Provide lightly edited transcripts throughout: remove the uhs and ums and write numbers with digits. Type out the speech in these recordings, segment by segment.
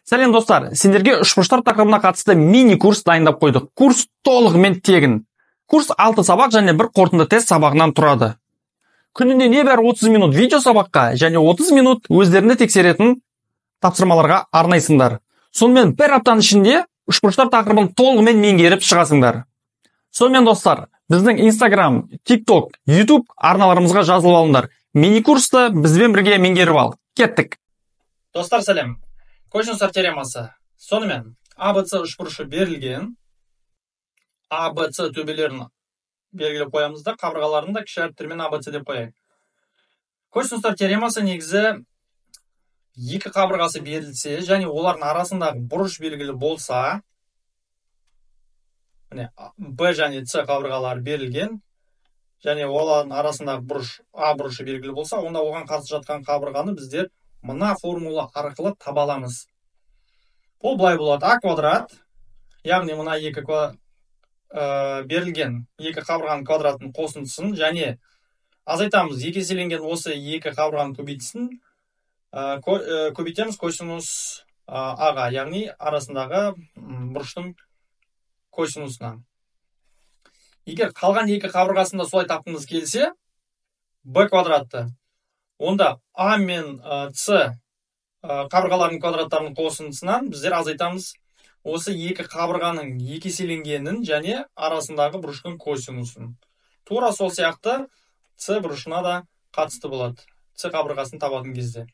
Сәлем достар, сендерге үшбұрыштар тақырыбына қатысты мини-курс дайындап қойдық. Курс толығымен тегін. Курс 6 сабақ және бір қорытынды тест сабағынан тұрады. Күніне небәрі 30 минут видео сабаққа және 30 минут өздерінде тексеретін тапсырмаларға арнайсыңдар. Сонымен бір аптаның ішінде үшбұрыштар тақырыбын толығымен меңгеріп шығасыңдар. Сонымен достар, біздің Instagram, TikTok, YouTube арналарымызға жазылып алыңдар. Мини-курсты бізбен бірге меңгеріп ал. Кеттік. Достар, сәлем. Косинустар теоремасы. Сонымен, ABC үшбұрышы берілген. ABC төбелерін белгілеп қоямыз да, қабырғаларын да кіші әріптермен ABC деп қояйық. Косинустар теоремасы негізі екі қабырғасы берілсе, және олардың арасындағы бұрыш белгілі болса, B және C қабырғалары берілген, және олардың арасындағы бұрыш А бұрышы белгілі болса, онда оған қарсы жатқан қабырғаны біздер мына формула арқылы таба аламыз. Бұл былай болады: А квадрат, яғни мына берілген екі қабырғаның квадратын қосындысын, және азайтамыз, екі еселенген осы екі қабырғаның көбейтісін көбейтеміз косинус Аға, яғни арасындағы бұрыштың косинусына. Егер қалған екі қабырғасында солай тапқыңыз келсе, b квадратты, онда А мен С қабырғалардың квадраттарының қосындысынан біздер азайтамыз осы екі қабырғаның екі еселенгенін және арасындағы бұрыштың косинусын. Тура сол сияқты С бұрышына да қатысты болады, С қабырғасын табатын кезде.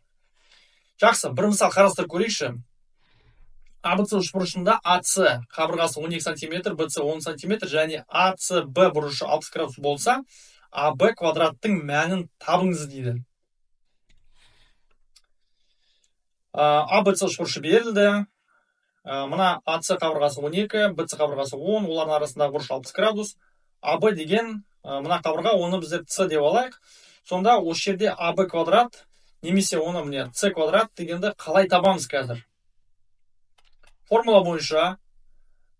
Жақсы, бір мысал қарастырып көрейікші. ABC үшбұрышында АС қабырғасы 12 см, BC 10 см және АСБ бұрышы 60 градус болса, АБ квадраттың мәнін табыңыз дейді. ABC үшбұрышы берілді. Мына АС қабырғасы 12, BC қабырғасы 10, олардың арасындағы бұрыш 60 градус. АБ деген мына қабырға, оны біздер С деп алайық. Сонда осы жерде АБ квадрат, немесе оны міне С квадрат дегенді қалай табамыз қазір? Формула бойынша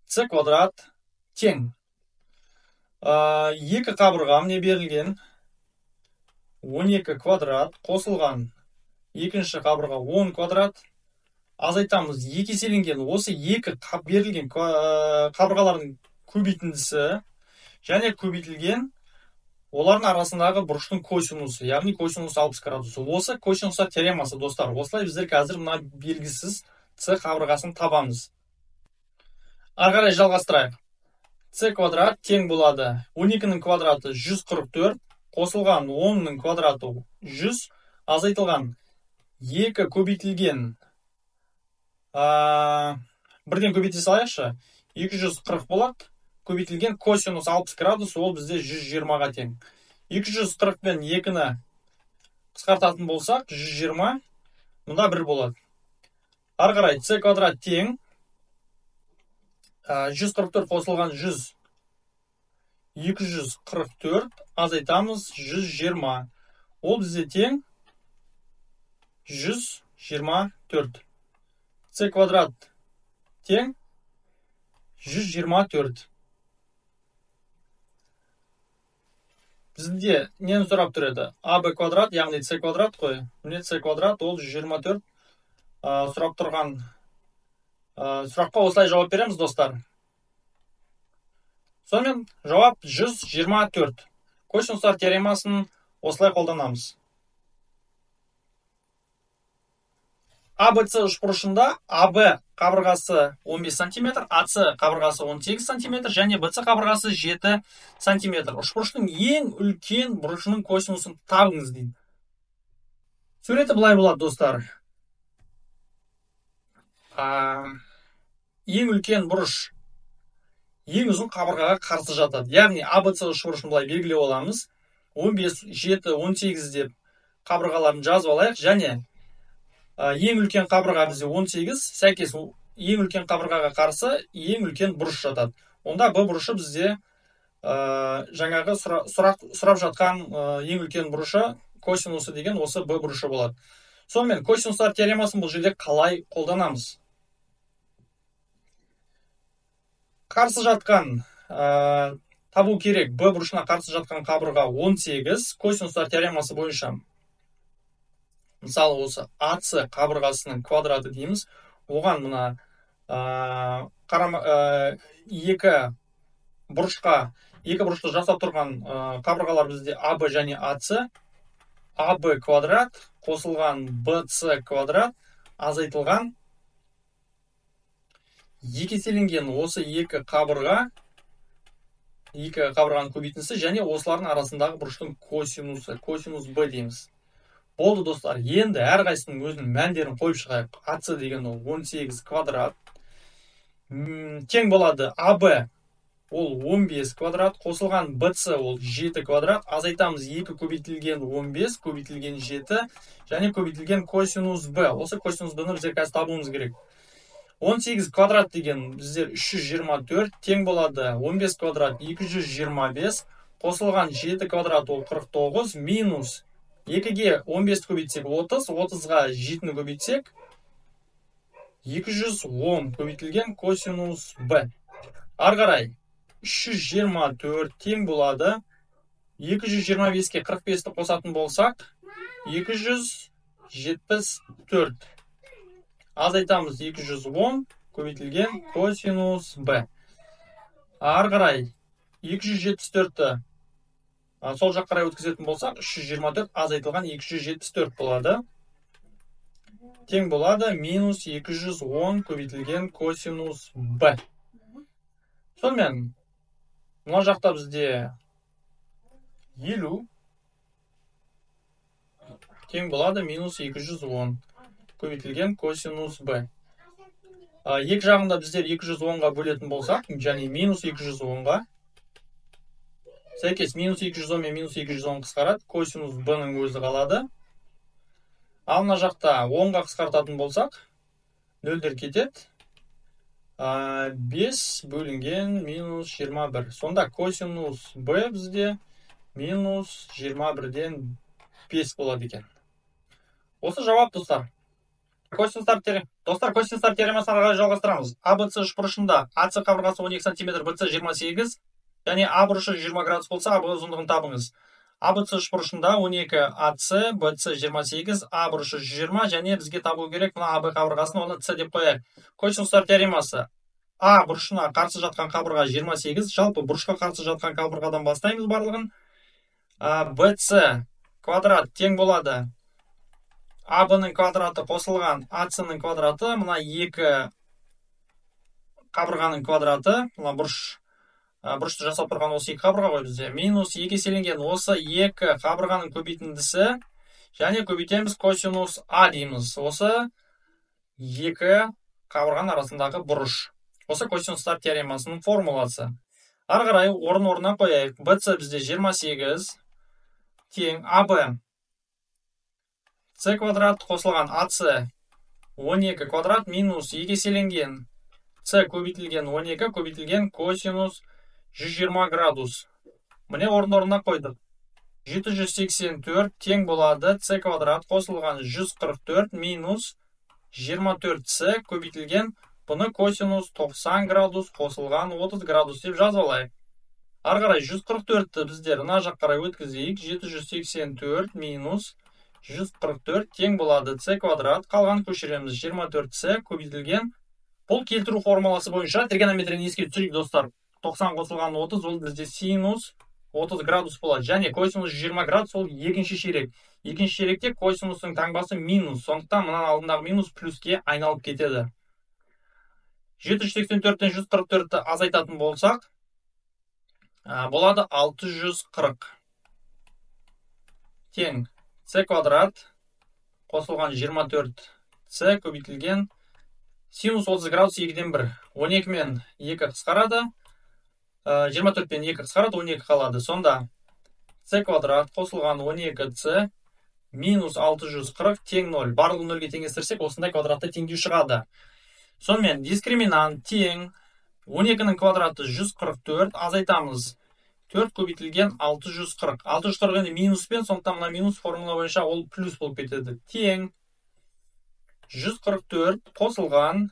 С квадрат тең. Екі қабырға міне берілген 12 квадрат қосылған екінші қабырға 10 квадрат. Азайтамыз, екі еселенген осы екі берілген қабырғалардың көбейтіндісі және көбейтілген олардың арасындағы бұрыштың косинусы, яғни косинус 60 градус. Осы косинустар теоремасы, достар. Осылай біздер қазір мына белгісіз С қабырғасын табамыз. Ары қарай жалғастырайық. С квадрат тең болады 12-нің квадраты 144, қосылған 10-нің квадраты 100, азайтылған екі көбейтілген бірден көбейте салайықшы, 240 болады. Көбейтілген косинус 60 градус, ол бізде 120-ға тең. 240 пен 2-ні қысқартатын болсақ, 120, мұнда 1 болады. Ары қарай С квадрат тең 144 қосылған 100, 244, азайтамыз 120. Ол бізде тең 124. С квадрат тең 124. Бізде нені сұрап тұреді? АБ квадрат, яғни С квадрат қой. Міне С квадрат, ол 124. Сұрап тұрған сұраққа осылай жауап береміз, достар. Сонымен жауап 124. Косинустар теоремасын осылай қолданамыз. ABC үшбұрышында АБ қабырғасы 15 см, АС қабырғасы 18 см және BC қабырғасы 7 см. Үшбұрыштың ең үлкен бұрышының косинусын табыңыз дейді. Суреті былай болады, достар. Ең үлкен бұрыш ең ұзын қабырғаға қарсы жатады. Яғни ABC үшбұрышын былай белгілеп аламыз. 15, 7, 18 деп қабырғаларын жазып алайық, және ең үлкен қабырға бізде 18, сәйкес ең үлкен қабырғаға қарсы ең үлкен бұрыш жатады. Онда Б бұрышы бізде жаңағы сұрап жатқан ең үлкен бұрышы косинусы деген осы Б бұрышы болады. Сонымен косинустар теоремасын бұл жерде қалай қолданамыз? Қарсы жатқан табу керек. Б бұрышына қарсы жатқан қабырға 18. Косинустар теоремасы бойынша мысалы осы АС қабырғасының квадраты дейміз. оған мына екі бұрышты жасап тұрған қабырғалар бізде АБ және АС. АБ квадрат қосылған БС квадрат азайтылған екі еселенген осы екі қабырғаның көбейтіндісі және осылардың арасындағы бұрыштың косинусы, косинус Б дейміз. Болды достар, енді әрқайсының өзінің мәндерін қойып шығайық. АС деген ол 18 квадрат. Тең болады АБ ол 15 квадрат, қосылған БС ол 7 квадрат. Азайтамыз 2 көбейтілген 15, көбейтілген 7 және көбейтілген косинус Б. Осы косинус Б-ны біздер қазір табуымыз керек. 18 квадрат деген біздер 324, тең болады 15 квадрат 225, қосылған 7 квадрат ол 49, минус 2-ге 15 көбейтсек 30, 30-ға 7-ні көбейтсек 210 көбейтілген косинус Б. Ары қарай 324 тең болады 225-ке 45-ті қосатын болсақ 274. Азайтамыз 210 көбейтілген косинус Б. Ары қарай 274-ті сол жақ қарай өткізетін болсақ 324 азайтылған 274 болады. Тең болады минус 210 көбейтілген косинус Б. Сонымен мына жақта бізде 50 тең болады минус 210 көбейтілген косинус Б. Екі жағында біздер 210-ға бөлетін болсақ, және минус 210-ға сәйкес минус 210 мен минус 210 қысқарады, косинус Б-ның өзі қалады. Ал мына жақта 10-ға қысқартатын болсақ, нөлдер кетеді. 5 бөлінген минус 21. Сонда косинус Б бізде минус 21-ден 5 болады екен. Осы жауап, достар. Косинустар теоремасын ары қарай жалғастырамыз. АБС үшбұрышында АС қабырғасы 12 см, БС 28, және А бұрышы 20 градус болса, АБ ұзындығын табыңыз. АБС үшбұрышында 12 АС, БС 28, А бұрышы 20, және бізге табу керек мына АБ қабырғасын, оны С деп қояйық. Косинустар теоремасы. А бұрышына қарсы жатқан қабырға 28, жалпы бұрышқа қарсы жатқан қабырғадан бастаймыз барлығын. БС квадрат тең болады АБ-ның квадраты қосылған АС-ның квадраты, мына екі қабырғаның квадраты, мына бұрышты жасап тұрған осы екі қабырға ғой бізде, минус 2 еселенген осы екі қабырғаның көбейтіндісі, және көбейтеміз косинус А дейміз. Осы екі қабырғаның арасындағы бұрыш. Осы косинустар теоремасының формуласы. Ары қарай орын-орнына қояйық. БС бізде 28 тең АБ С квадрат қосылған АС 12 квадрат минус 2 еселенген С көбейтілген 12 көбейтілген косинус 120 градус. Міне орын-орнына қойдық. 784 тең болады С квадрат қосылған 144 минус 24С көбейтілген бұны косинус 90 градус қосылған 30 градус деп жазып алайық. Ары қарай 144-ті біздер мына жақ қарай өткізейік. 784 минус 144 тең болады С квадрат, қалған көшіреміз 24С көбейтілген. Бұл келтіру формуласы бойынша тригонометрияны еске түсірейік, достар. 90 қосылған 30 ол бізде синус 30 градус болады. Және косинус 20 градус ол екінші ширек. Екінші ширекте косинустың таңбасы минус. Сондықтан мұнан алдындағы минус плюске айналып кетеді. 784-тен 144-ті азайтатын болсақ, болады 640 тең С квадрат қосылған 24С көбейтілген синус 30 градус 2-ден 1. 12 мен 2 қысқарады. 24 пен 2 қысқарады, 12 қалады. Сонда С квадрат қосылған 12С минус 640 тең 0. Барлығы 0-ге теңестірсек, осындай квадратты теңдеу шығады. Сонымен дискриминант тең 12-ның квадраты 144, азайтамыз 4 көбейтілген 640. 640 енді минуспен, сондықтан мына минус формула бойынша ол плюс болып кетеді. Тең 144 қосылған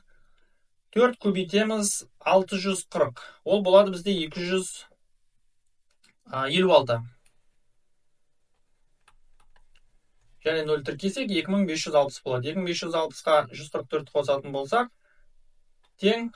4 көбейтеміз 640. Ол болады бізде 256. және 0 тіркесек 2560 болады. 2560-қа 144 қосатын болсақ, тең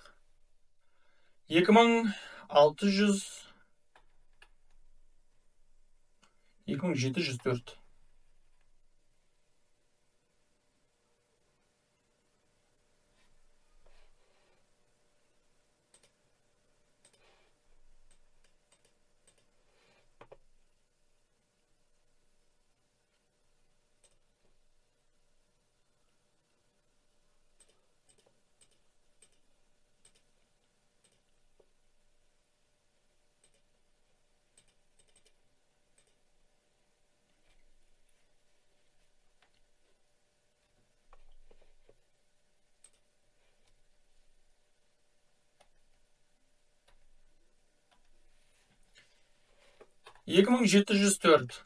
2704.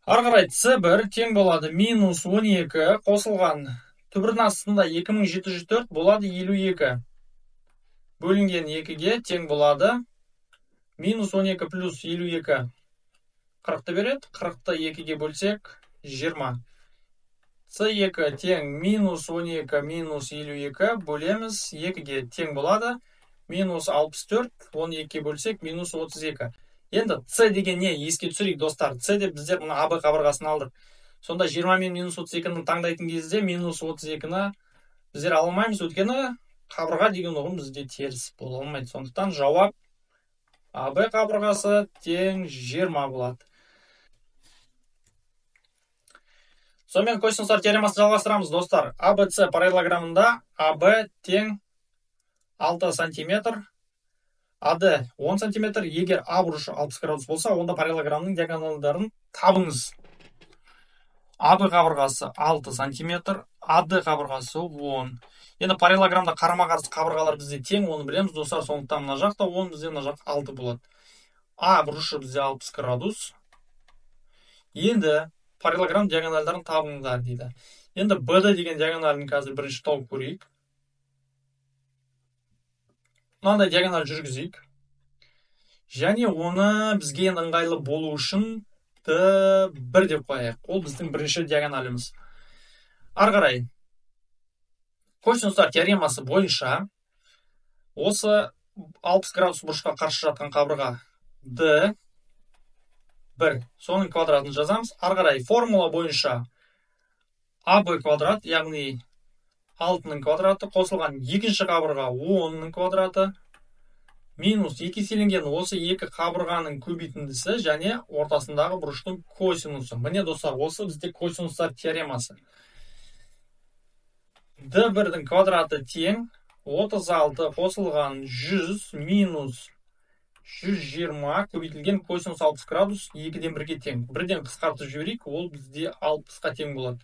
Ары қарай C1 тең болады минус 12 қосылған түбірдің астында 2704 болады 52. Бөлінген 2-ге тең болады минус 12 плюс 52 40-ты береді. 40-ты 2-ге бөлсек 20. C2 тең минус 12 минус 52 бөлеміз 2-ге тең болады минус 64, 12-ге бөлсек минус 32. Енді C деген не? Еске түсірейік достар. C деп біздер мұны AB қабырғасын алдық. Сонда 20 мен минус 32-ні таңдайтын кезде минус 32-ні біздер ала алмаймыз, өйткені қабырға деген ұғым бізде теріс бола алмайды. Сондықтан жауап AB қабырғасы тең 20 болады. Сонымен косинустар теоремасын жалғастырамыз достар. ABC параллелограммында AB тең 6 сантиметр, AD 10 сантиметр. Егер A бұрышы 60 градус болса, онда параллелограммның диагоналдарын табыңыз. AB қабырғасы 6 сантиметр, AD қабырғасы 10. Енді параллелограммда қарама-қарсы қабырғалар бізде тең, оны білеміз достар. Сондықтан мына жақта 10, бізде мына жақ 6 болады. A бұрышы бізде 60 градус. Енді параллелограмм диагоналдарын табыңыздар дейді. Енді BD деген диагоналын қазір бірінші тауып көрейік. Мынандай диагональ жүргізейік. Және оны бізге ыңғайлы болу үшін D1 деп қояйық. Ол біздің бірінші диагоналіміз. Ары қарай косинустар теоремасы бойынша осы 60 градус бұрышқа қарсы жатқан қабырға D1, соның квадратын жазамыз. Ары қарай формула бойынша AB квадрат, яғни 6-ның квадраты қосылған екінші қабырға 10-ның квадраты минус 2 еселенген осы екі қабырғаның көбейтіндісі және ортасындағы бұрыштың косинусы. Міне достар, осы бізде косинустар теоремасы. D1-дің квадраты тең 36 қосылған 100 минус 120 көбейтілген косинус 60 градус 2-ден 1-ге тең. 1-ден қысқартып жіберейік, ол бізде 60-қа тең болады.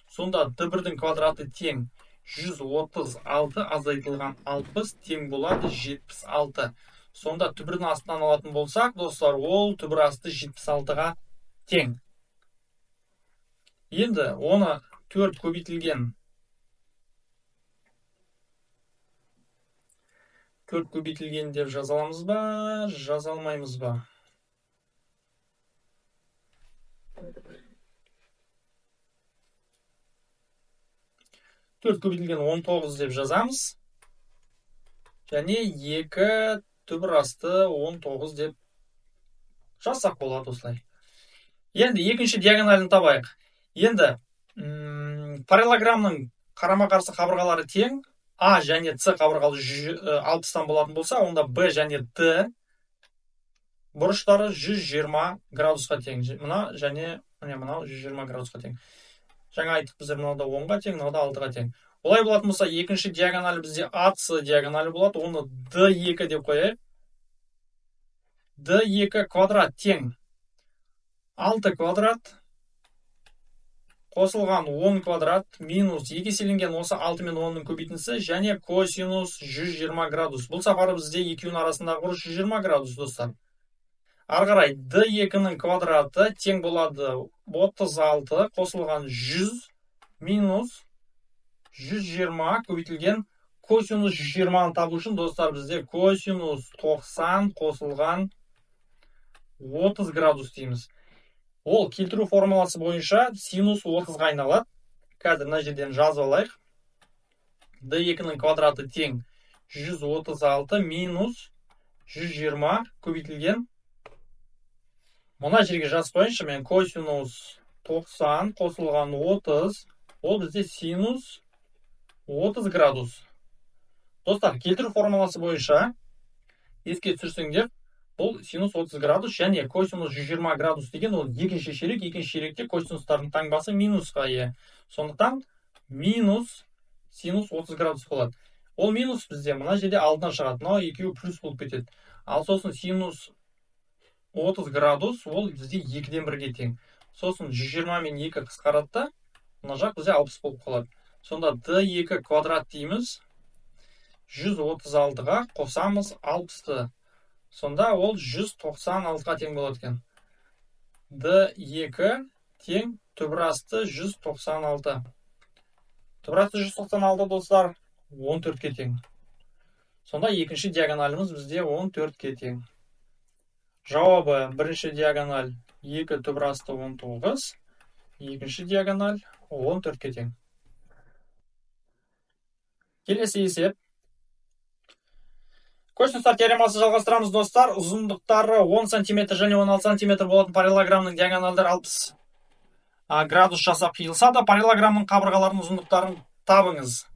Сонда D1-дің квадраты тең 136 азайтылған 60 тең болады 76. Сонда түбірдің астынан алатын болсақ, достар, ол түбір асты 76-ға тең. Енді оны 4 көбейтілген 4 көбейтілген деп жазаламыз ба, жазалмаймыз ба? Төрт көбейтілген 19 деп жазамыз. Және 2 түбір асты 19 деп жазсақ болады осылай. Енді екінші диагоналін табайық. Енді параллелограммның қарама-қарсы қабырғалары тең. A және C қабырғалы 60-тан болатын болса, онда B және D бұрыштары 120 градусқа тең. Мына және мынау 120 градусқа тең. Жаңа айттық біздер мынада 10-ға тең, мынада 6-ға тең. Олай болатын болса, екінші диагоналы бізде AC диагоналы болады. Оны D2 деп қояйық. D2 квадрат тең 6 квадрат қосылған 10 квадрат минус 2 еселенген осы 6 мен 10-ның көбейтіндісі және косинус 120 градус. Бұл сапары бізде екеуінің арасындағы бұрыш 120 градус, достар. Ары қарай D2-ның квадраты тең болады 36 қосылған 100 минус 120 көбейтілген косинус 120-ны табу үшін, достар, бізде косинус 90 қосылған 30 градус дейміз. Ол келтіру формуласы бойынша синус 30-ға айналады. Қазір мына жерден жазып алайық. d2-ның квадраты тең 136 минус 120 көбейтілген. Мына жерге жазып қойыншы, мен косинус 90 қосылған 30, ол бізде синус 30 градус. Достар, келтіру формуласы бойынша еске түсірсеңдер, бұл синус 30 градус және косинус 120 градус деген ол екінші ширек. Екінші ширекте косинустардың таңбасы минусқа ие. Сондықтан минус синус 30 градус болады. Ол минус бізде мына жерде алдынан шығады. Мынау екеуі плюс болып кетеді. Ал сосын синус 30 градус ол бізде 2-ден 1-ге тең. Сосын 120 мен 2 қысқарады, мына жақ бізде 60 болып қалады. Сонда d2 квадрат дейміз. 136-ға қосамыз 60-ты. Сонда ол 196-ға тең болады екен. d2 тең түбірасты 196. Түбірасты 196 достар 14-ке тең. Сонда екінші диагоналіміз бізде 14-ке тең. Жауабы бірінші диагональ 2 түбірасты 19, екінші диагональ 14-ке тең. Келесі есеп. Косинустар теоремасы жалғастырамыз достар. Ұзындықтары 10 см және 16 см болатын параллелограммның диагоналдары 60 градус жасап қиылса да, параллелограммның қабырғаларының ұзындықтарын табыңыз.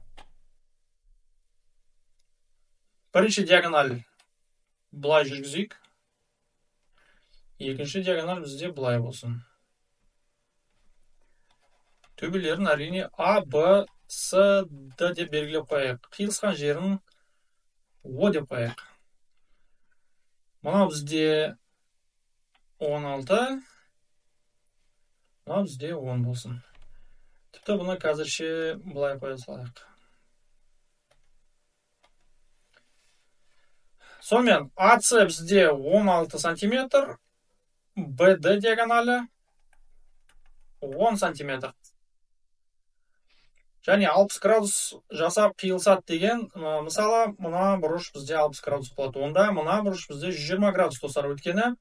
Бірінші диагональ былай жүргізейік. Екінші диагональ бізде былай болсын. Төбелерін әрине А, Б, С, Д деп белгілеп қояйық. Қиылысқан жерін О деп қояйық. Мынау бізде 16, мынау бізде 10 болсын. Тіпті бұны қазірше былай қоя салайық. Сонымен АС бізде 16 см, БД диагоналі 10 см. Және 60 градус жасап қиылсат деген, мысалы, мына бұрыш бізде 60 градус болады. Онда мына бұрыш бізде 120 градус достар. Өткені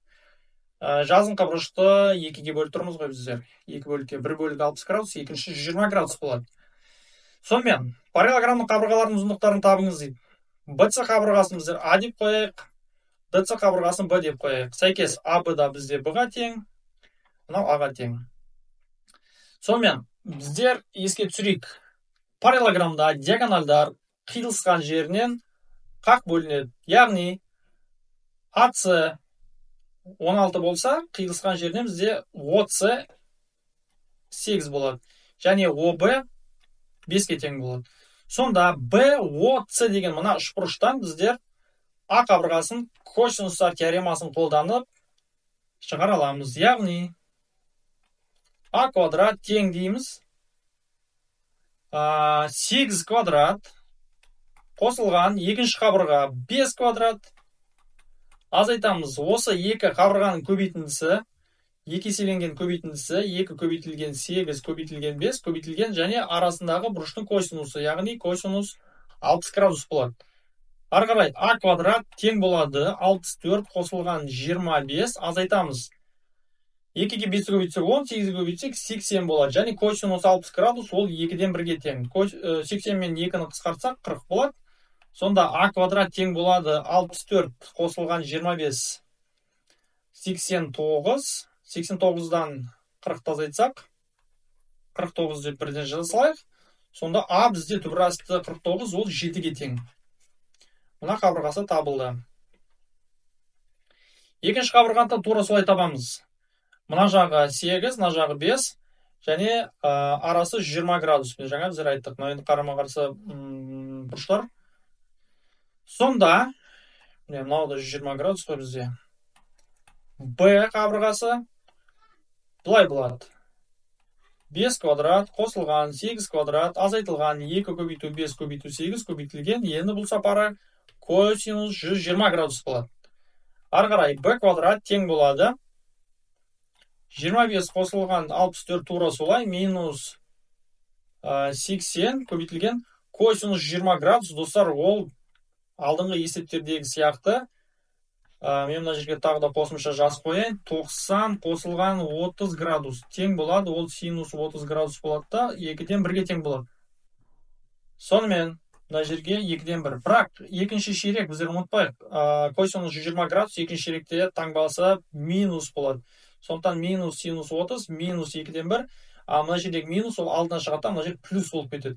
жазыңқы бұрышты 2-ге бөліп тұрмыз ғой біздер. 2 бөлікке 1 бөлік 60 градус, екінші 120 градус болады. Сонымен, параллелограммның қабырғаларының ұзындықтарын табыңыз дейді. BC қабырғасын біздер А деп қояйық, DC қабырғасын Б деп қояйық. Сәйкес АБ да бізде Б-ға тең, мынау А-ға тең. Сонымен, біздер еске түсірейік. Параллелограммда диагональдар қиылысқан жерінен қақ бөлінеді. Яғни АС 16 болса, қиылысқан жерінен бізде ОС 8 болады. Және ОБ 5-ке тең болады. Сонда BOC деген мына үшбұрыштан біздер А қабырғасын косинустар теоремасын қолданып шығара аламыз. Яғни А квадрат тең дейміз 8 квадрат қосылған екінші қабырға 5 квадрат. Азайтамыз, осы екі қабырғаның көбейтіндісі, 2 еселенген көбейтіндісі, 2 көбейтілген 8 көбейтілген 5 көбейтілген және арасындағы бұрыштың косинусы, яғни косинус 60 градус болады. Ары қарай А квадрат тең болады 64 қосылған 25. Азайтамыз. 2-ге 5 көбейтсек 10, 8-ге көбейтсек 80 болады. Және косинус 60 градус ол 2-ден 1-ге тең. 80 мен 2-ні қысқартсақ 40 болады. Сонда А квадрат тең болады 64 қосылған 25, 89. 89-дан 40 азайтсақ, 49 деп бірден жазалайық. Сонда А бізде түбірасты 49, ол 7-ге тең. Мына қабырғасы табылды. Екінші қабырғаны тура солай табамыз. Мына жағы 8, мына жағы 5 және арасы 120 градус. Жаңа біздер айттық, мына енді қарама-қарсы бұрыштар. Сонда, мынау да 120 градус қой бізде. Б қабырғасы былай болады. 5 квадрат қосылған 8 квадрат азайтылған 2 көбейту 5 көбейту 8 көбейтілген. Енді бұл сапары косинус 120 градус болады. Ары қарай Б квадрат тең болады 25 қосылған 64 тура солай минус 80 көбейтілген косинус 20 градус. Достар, ол алдыңғы есептердегі сияқты Мен мына жерге тағы да қосымша жазып қояйын. 90 қосылған 30 градус тең болады. Ол синус 30 градус болады да 2-ден 1-ге тең болады. Сонымен мына жерге 2-ден 1. Бірақ екінші ширек біздер ұмытпайық. Косинус 120 градус екінші ширекте таңбасы минус болады. Сондықтан минус синус 30 минус 2-ден 1. Мына жердегі минус ол алдынан шығады, мына жер плюс болып кетеді.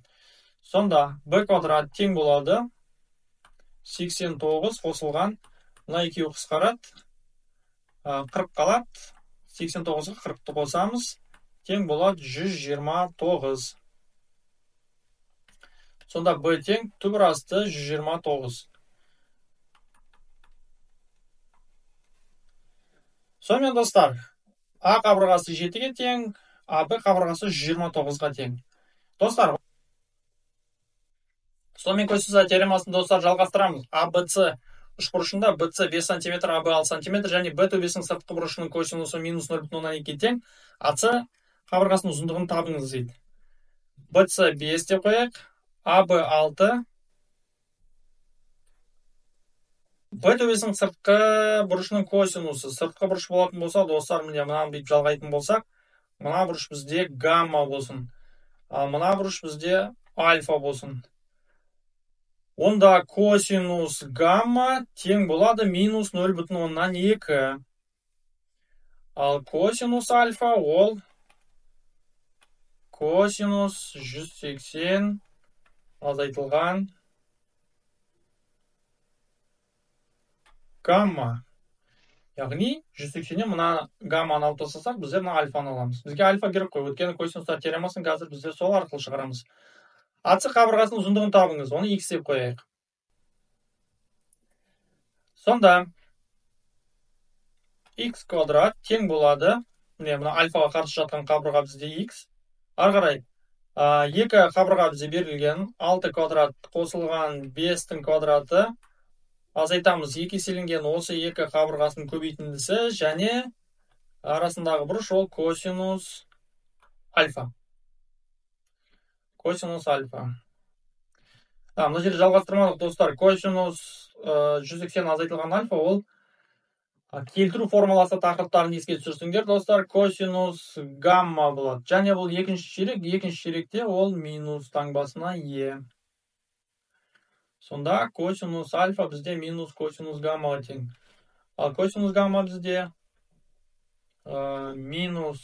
Сонда b квадрат тең болады 89 қосылған, мына екеуі қысқарады, 40 қалады. 89-ға 40-ты қосамыз, тең болады 129. Сонда b тең түбір асты 129. Сонымен достар, a қабырғасы 7-ге тең, b қабырғасы 129-ға тең. Достар, сонымен косинус теоремасын достар жалғастырамыз. ABC үшбұрышында BC 5 см, AB 6 см және B төбесінің сыртқы бұрышының косинусы минус 0,2 тең. AC қабырғасының ұзындығын табыңыз дейді. BC 5 деп қояйық, AB 6. B төбесінің сыртқы бұрышының косинусы. Сыртқы бұрыш болатын болса, достар, міне мынаны бүйтіп жалғайтын болсақ, мына бұрыш бізде гамма болсын. Мына бұрыш бізде альфа болсын. Онда косинус гамма тең болады минус 0,2. Ал косинус альфа ол косинус 180 азайтылған гамма. Яғни 180-нен мына гамманы алып тастасақ, біздер мына альфаны аламыз. Бізге альфа керек қой, өйткені косинустар теоремасын қазір біздер сол арқылы шығарамыз. AC қабырғасының ұзындығын табыңыз, оны x деп қояйық. Сонда x квадрат тең болады, міне мына альфаға қарсы жатқан қабырға бізде x. Ары қарай, екі қабырға бізде берілген, 6 квадрат қосылған 5-тің квадраты, азайтамыз 2 еселенген осы екі қабырғасының көбейтіндісі және арасындағы бұрыш ол косинус альфа. Косинус альфа. Мына жерде жалғастырмадық достар. Косинус 180 азайтылған альфа ол келтіру формуласы тақырыптарын еске түсірсіңдер достар. Косинус гамма болады. Және бұл екінші ширекте ол минус таңбасына е. Сонда косинус альфа бізде минус косинус гамма тең. Ал косинус гамма бізде минус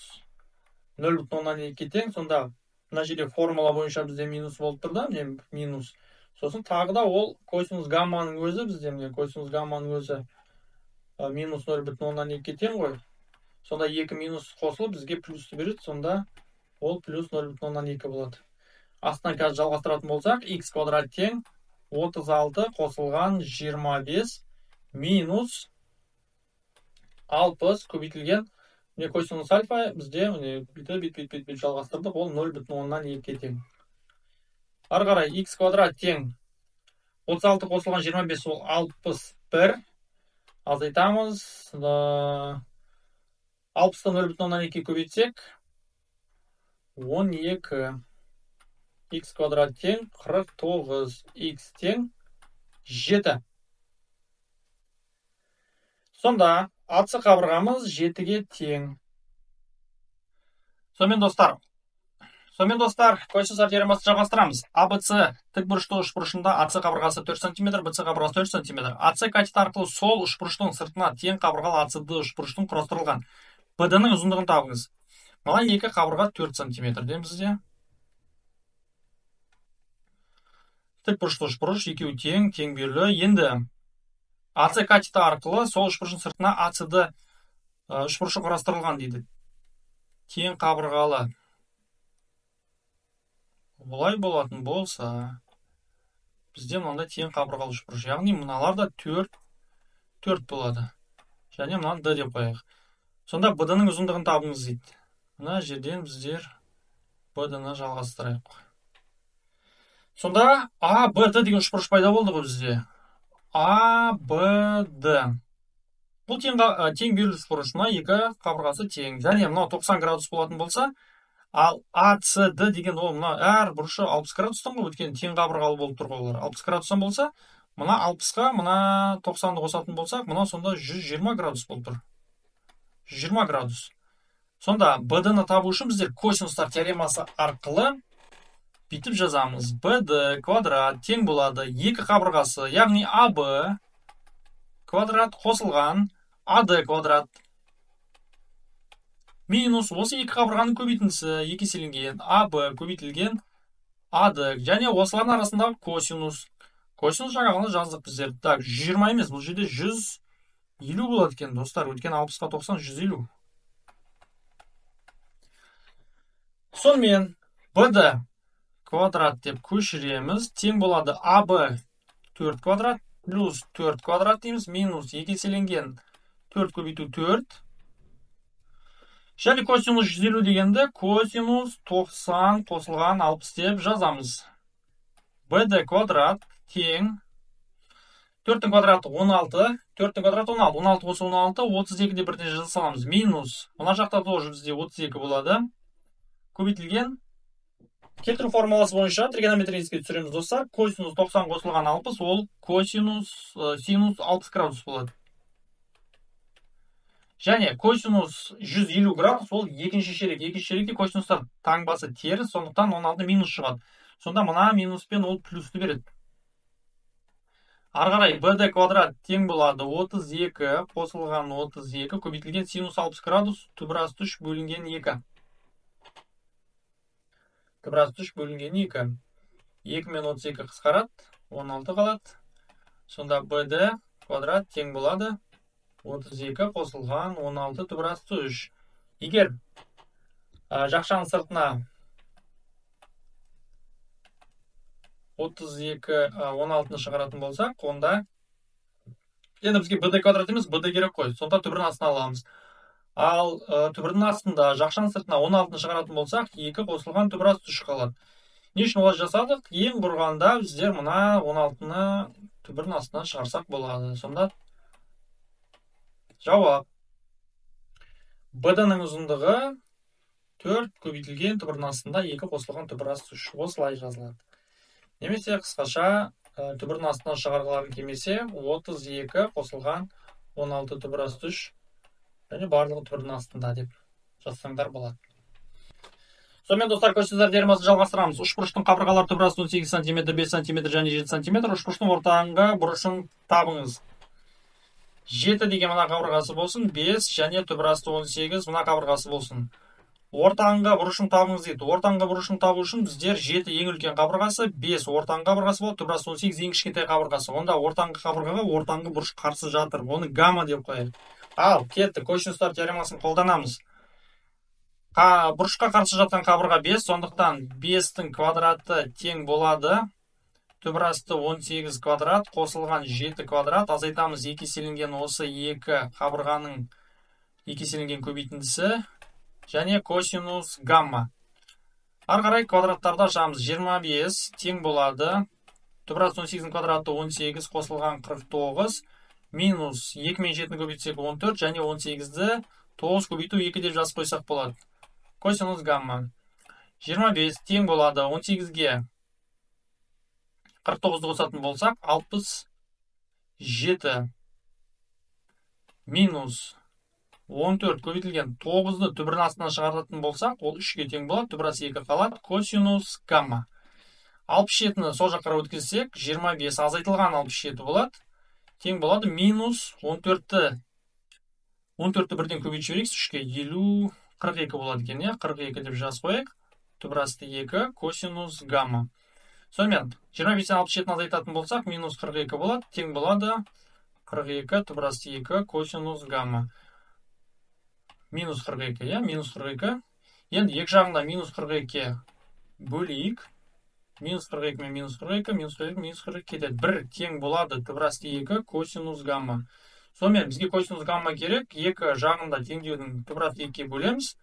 0,2 тең. Сонда мына жерде формула бойынша бізде минус болып тұр да, минус. Сосын тағы да ол косинус гамманың өзі бізде, косинус гамманың өзі минус 0,2 тең ғой. Сонда 2 минус қосылып бізге плюсті береді, сонда ол плюс 0,2 болады. Астынан қазір жалғастыратын болсақ, x квадрат тең 36 қосылған 25 минус 60 көбейтілген косинус альфа бізде бет жалғастырдық, ол 0,2 тең. Ары қарай x квадрат тең 36 қосылған 25 ол 61. Азайтамыз. 60-тан 0,2 көбейтсек 12. X квадрат тең 49. X тең 7. Сонда AC қабырғамыз 7-ге тең. Сонымен достар, косинус теоремасын жалғастырамыз. ABC тікбұрышты үшбұрышында AC қабырғасы 4 см, BC қабырғасы 4 см. AC катет арқылы сол үшбұрыштың сыртына тең қабырғалы ACD үшбұрыштың құрастырылған. BD-ның ұзындығын табыңыз. Мына екі қабырға 4 см демізде. Тікбұрышты үшбұрыш екеуі тең берілі. Енді AC катеті арқылы сол үшбұрыштың сыртына ACD үшбұрышы құрастырылған дейді. Тең қабырғалы. Бұлай болатын болса, бізде мынандай тең қабырғалы үшбұрыш. Яғни мыналар да 4 болады. Және мынаны D деп қояйық. Сонда BD-ның ұзындығын табыңыз дейді. Мына жерден біздер BD-ны жалғастырайық. Сонда ABD деген үшбұрыш пайда болды ғой бізде. ABD. Бұл тең берілі үшбұрыш. Мына екі қабырғасы тең. Және мына 90 градус болатын болса, ал ACD деген ол мына әр бұрышы 60 градустан ғой, өткен тең қабырғалы болып тұр ғой олар. 60 градустан болса, Мына 60-қа мына 90-ды қосатын болсақ, мына сонда 120 градус болып тұр. 120 градус. Сонда BD-ны табу үшін біздер косинустар теоремасы арқылы бүйтіп жазамыз. BD квадрат тең болады екі қабырғасы, яғни AB квадрат қосылған AD квадрат минус осы екі қабырғаның көбейтіндісі екі еселенген AB көбейтілген AD және осылардың арасындағы косинус. Косинус жағағаны жаздық біздер. Так, 120 емес, бұл жерде 150 болады екен, достар. Өткен 60-қа 90 150. Сонымен BD квадрат деп көшіреміз. Тең болады AB 4 квадрат плюс 4 квадрат дейміз. Минус 2 еселенген 4 көбейту 4. Және косинус 150 дегенді косинус 90 қосылған 60 деп жазамыз. BD квадрат тең 4-тің квадраты 16, 4-тің квадраты 16, 16 қосы 16, 32 де бірден жаза саламыз. Минус, мына жақта тоже бізде 32 болады. Көбейтілген. Кетіру формуласы бойынша тригонометрийский түсіреміз, достар. Косинус 90 қосылған 60, ол косинус синус 60 градус болады. Және косинус 150 градус, ол екінші шерек. Екінші шеректе косинустар таңбасы теріс, сондықтан 16 минус шығады. Сонда мына минуспен ол плюсті береді. Арғарай BD квадрат тең болады 32 қосылған 32 көбейтілген синус 60 градус түбірас 3 бөлінген 2. Түбірас 3 бөлінген 2. 2 мен 32 қысқарады, 16 қалады. Сонда BD квадрат тең болады 32 қосылған 16 түбірас 3. Егер жақшаның сыртына 32 16-ны шығаратын болсақ, онда енді бізге BD квадрат емес, BD керек қой. Сонда түбірдің астына аламыз. Ал түбірдің астында жақшаның сыртына 16-ны шығаратын болсақ, 2 қосылған түбірас 3 қалады. Не үшін олай жасадық? Ең бұрғанда біздер мына 16-ны түбірдің астына шығарсақ болады. Сонда жауап. BD-ның ұзындығы 4 көбейтілген түбірдің астында 2 қосылған түбірас 3. Осылай жазылады. Немесе қысқаша түбірдің астынан шығарғыларын келмесе 32 қосылған 16 түбірас 3 және барлығы түбірдің астында деп жазсаңдар болады. Сонымен достар, косинустар теоремасын жалғастырамыз. Үшбұрыштың қабырғалары түбірасы 18 см, 5 см және 7 см. Үшбұрыштың ортаңғы бұрышын табыңыз. 7 деген мына қабырғасы болсын, 5 және түбірасы 18 мына қабырғасы болсын. Ортаңғы бұрышын табыңыз дейді. Ортаңғы бұрышын табу үшін біздер 7 ең үлкен қабырғасы, 5 ортаңғы қабырғасы болады, түбірасы 18 ең кішкентай қабырғасы. Онда ортаңғы қабырғаға ортаңғы бұрыш қарсы жатыр. Оны гамма деп қояйық. Ал, кетті, косинустар теоремасын қолданамыз. Бұрышқа қарсы жатқан қабырға 5, сондықтан 5-тің квадраты тең болады. Түбірасты 18 квадрат, қосылған 7 квадрат. Азайтамыз 2 еселенген осы 2 қабырғаның 2 еселенген көбейтіндісі. Және косинус гамма. Арғарай квадраттарда ашамыз. 25 тең болады. Түбірас 18 квадраты 18 қосылған 49. Минус 2 мен 7-ні көбейтсек 14 және 18-ді 9 көбейту 2 деп жазып қойсақ болады. Косинус гамма. 25 тең болады 18-ге 49-ды қосатын болсақ 67 минус 14 көбейтілген 9-ды түбірдің астынан шығаратын болсақ, ол 3-ге тең болады, түбірасы 2 қалады, косинус гамма. 67-ні сол жаққа өткізсек, 25 азайтылған 67 болады, тең болады минус 14-ті. 14-ті бірден көбейтіп жіберейік, 3-ге 50, 42 болады екен, 42 деп жазып қояйық, түбірасы 2, косинус гамма. Сонымен, 25-тен 67-ні азайтатын болсақ, минус 42 болады, тең болады 42, түбірасы 2, косинус гамма. Минус 42, минус 42. Енді екі жағында минус 42 бөлейік. Минус 42 мен минус 42, минус 42, минус 42 кетеді. 1 тең болады, түбірасы 2, косинус гамма. Сонымен бізге косинус гамма керек. Екі жағында теңдеудің түбірасы 2-ге бөлеміз.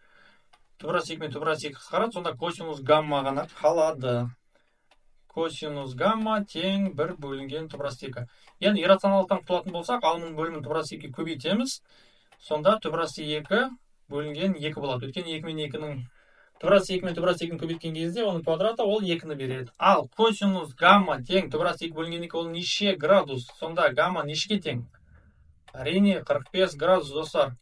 Түбірасы 2 мен түбірасы 2 қысқарады, сонда косинус гамма ғана қалады. Косинус гамма тең 1 бөлінген түбірасы 2. Енді иррационалдықтан құтылатын болсақ, алымның бөлімін түбірасы 2-ге көбейтеміз. Сонда түбірасы 2 бөлінген 2 болады. Өткен 2 мен 2-ның түбірасы 2 мен түбірасы 2-ні көбейткен кезде оның квадраты ол 2-ні береді. Ал косинус гамма тең түбірасы 2 бөлінген 2 ол неше градус? Сонда гамма нешеге тең? Әрине 45 градус, достар.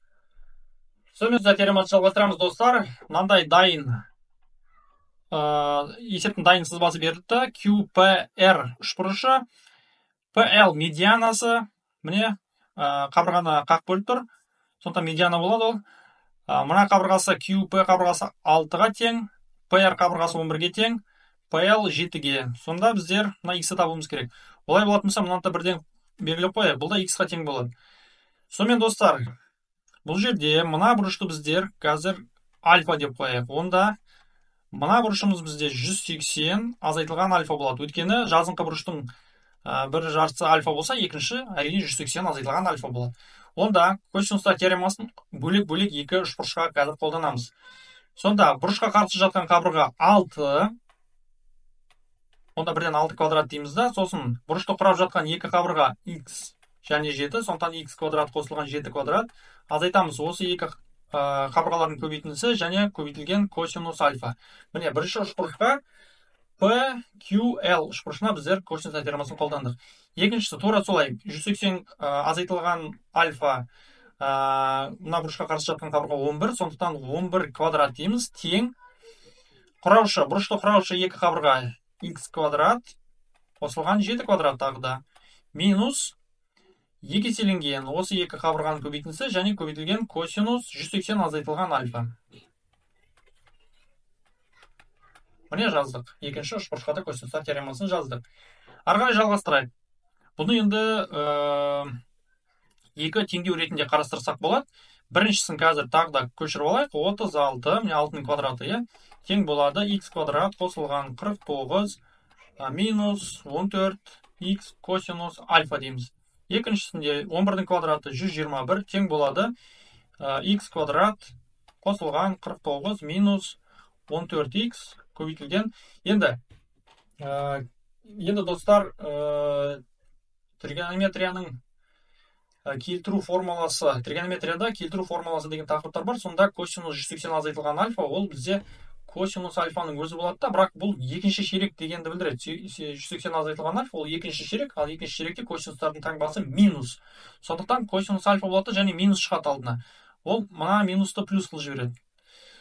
Сонымен теореманы жалғастырамыз, достар. Мынандай дайын есептің дайын сызбасы берілді. QPR үшбұрышы, PL медианасы, міне қабырғаны қақ бөліп тұр. Сондықтан медиана болады ол. Мына қабырғасы QP қабырғасы 6-ға тең, PR қабырғасы 11-ге тең, PL 7-ге. Сонда біздер мына X-ті табуымыз керек. Олай болатын болса, мынаны бірден белгілеп қояйық. Бұл да X-қа тең болады. Сонымен, достар, бұл жерде мына бұрышты біздер қазір альфа деп қояйық. Онда мына бұрышымыз бізде 180 азайтылған альфа болады. Өйткені жазыңқы бұрыштың бір жартысы альфа болса, екінші әрине 180 азайтылған альфа болады. Онда косинустар теоремасын бөлек-бөлек екі үшбұрышқа қазір қолданамыз. Сонда бұрышқа қарсы жатқан қабырға 6. Онда бірден 6 квадрат дейміз да. Сосын бұрышты құрап жатқан екі қабырға x және 7. Сондықтан x квадрат қосылған 7 квадрат. Азайтамыз осы екі қабырғалардың көбейтіндісі және көбейтілген косинус альфа. Міне бірінші үшбұрышқа PQL үшбұрышына біздер косинус теоремасын қолдандық. Екіншісі тура солай 180 азайтылған альфа мына бұрышқа қарсы жатқан қабырға 11, сондықтан 11 квадрат дейміз тең құраушы, бұрышты құраушы екі қабырға x квадрат қосылған 7 квадрат тағы да минус 2 еселенген осы екі қабырғаның көбейтіндісі және көбейтілген косинус 180 азайтылған альфа. Міне жаздық. Екінші үшбұрышқа да косинустар теоремасын жаздық. Ары қарай жалғастырайық. Бұны енді екі теңдеу ретінде қарастырсақ болады. Біріншісін қазір тағы да көшіріп алайық. 36, міне 6-ның квадраты, тең болады x квадрат қосылған 49 минус 14x косинус альфа дейміз. Екіншісінде 11-дің квадраты 121 тең болады x квадрат қосылған 49 минус 14x көбейтілген. Енді достар, тригонометрияның келтіру формуласы, тригонометрияда келтіру формуласы деген тақырыптар бар. Сонда косинус 180 азайтылған альфа, ол бізде косинус альфаның өзі болады да, бірақ бұл екінші ширек дегенді білдіреді. 180 азайтылған альфа ол екінші ширек, ал екінші ширекте косинустардың таңбасы минус. Сондықтан косинус альфа болады және минус шығады алдына. Ол мына минусты плюс қылып жібереді.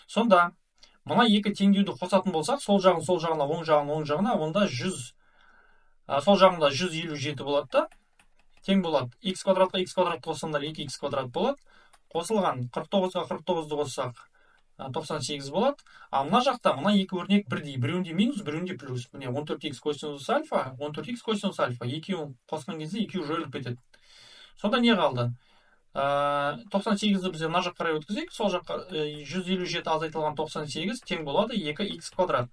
Сонда мына екі теңдеуді қосатын болсақ, сол жағына, оң жағына, онда 100, сол жағында 157 болады да, тең болады. X квадратқа X квадрат қосқанда 2x квадрат болады. Қосылған 49-ға 49-ды қоссақ 98 болады. А мына жақта мына екі өрнек бірдей. Біреуінде минус, біреуінде плюс. Міне 14x косинус альфа, 14x косинус альфа. Екеуін қосқан кезде екеуі жойылып кетеді. Сонда не қалды? 98-ді бізде мына жаққа қарай өткізейік. Сол жаққа 157 азайтылған 98 тең болады 2x квадрат.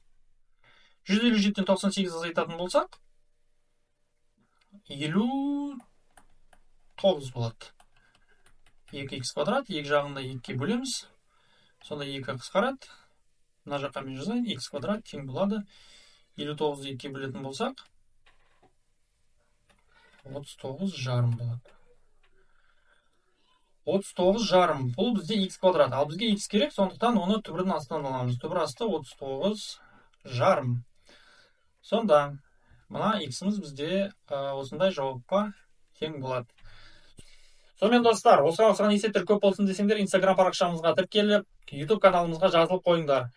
157-тен 98 азайтатын болсақ 59 болады. 2x квадрат, екі жағында 2-ке бөлеміз. Сонда 2 қысқарады. Мына жаққа мен жазайын, x квадрат тең болады 59-ды 2-ке бөлетін болсақ 39 жарым болады. 39 жарым. Бұл бізде x квадрат. Ал бізге x керек, сондықтан оны түбірдің астынан аламыз. Түбір асты 39 жарым. Сонда мына x-іміз бізде осындай жауапқа тең болады. Сонымен достар, осыған есептер көп болсын десеңдер, Instagram парақшамызға тіркеліп, YouTube каналымызға жазылып қойыңдар.